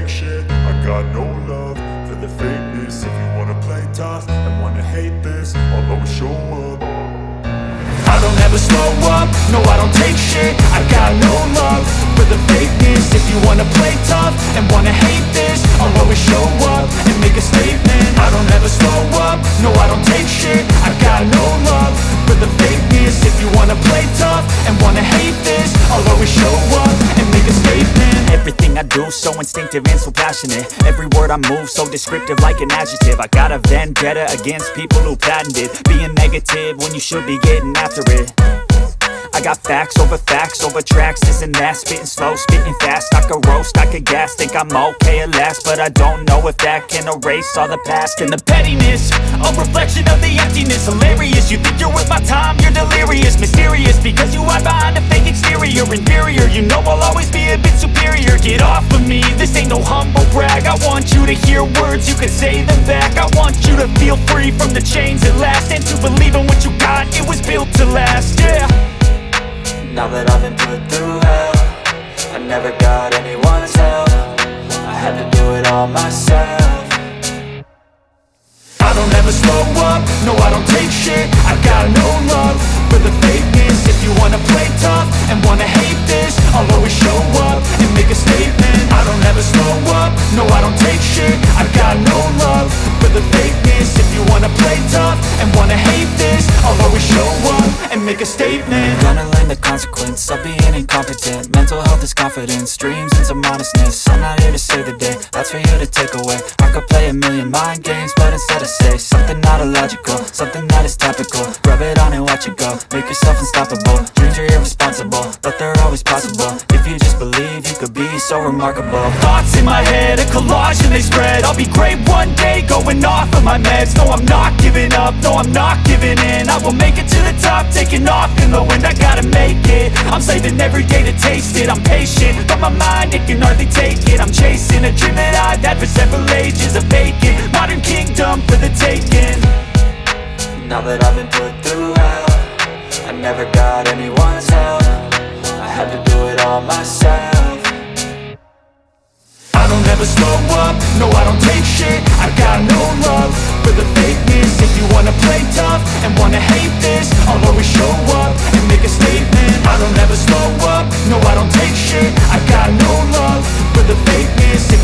take shit, I got no love for the fakeness. If you wanna play tough and wanna hate this, I'll always show up. I don't ever slow up, no I don't take shit, I got no love for the fakeness. If you wanna play tough and wanna hate this, I'll always show up and make a statement. I don't ever slow up, no I don't take shit, I got no love for the fakeness. If you wanna play tough and wanna hate this, I'll always show up and make a statement. Everything I do so instinctive and so passionate. Every word I move so descriptive like an adjective. I got a vendetta against people who patented being negative when you should be getting after it. I got facts over tracks, this and that. Spitting slow, spitting fast, I could roast, I could gas. Think I'm okay at last, but I don't know if that can erase all the past. And the pettiness, a reflection of the emptiness. Hilarious, you think you're worth my time, you're delirious. Mysterious, because you hide behind a fake exterior. Inferior, you know I'll always be a bit superior. Get off of me, this ain't no humble brag. I want you to hear words, you can say them back. I want you to feel free from the chains at last, and to believe in what you got, it was built to last, yeah. Now that I've been put through hell, I never got anyone's help, I had to do it all myself. I don't ever slow up, no I don't take shit, I got no love for the fakeness. If you wanna play tough and wanna hate this, I'll always show up and make a statement. I don't ever slow up, no I don't take shit, I got no love for the fakeness. If you wanna play tough and wanna hate this, I'll always show up and make a statement. Gonna learn the consequence of being incompetent. Mental health is confidence, dreams into modestness. I'm not here to save the day, that's for you to take away. I could play a million mind games, but instead I say something not illogical, something that is topical. Rub it on and watch it go, make yourself unstoppable. Dreams are irresponsible, but they're always possible. If you just believe, you could be so remarkable. Thoughts in my head, a collage and they spread. I'll be great one day, going off of my meds. No I'm not giving up, no I'm not giving in. I will make it to the top, taking off in the wind. I gotta make it, I'm saving every day to taste it. I'm patient, but my mind, it can hardly take it. I'm chasing a dream that I've had for several ages. A vacant, modern kingdom for the taking. Now that I've been put through hell, I never got anyone's help, I had to do it all myself. I don't ever slow up, no I don't take shit, I got no love for the fakeness. If you wanna play tough and wanna hate this, I'll always show up and make a statement. I don't ever slow up, no I don't take shit, I got no love for the fakeness. If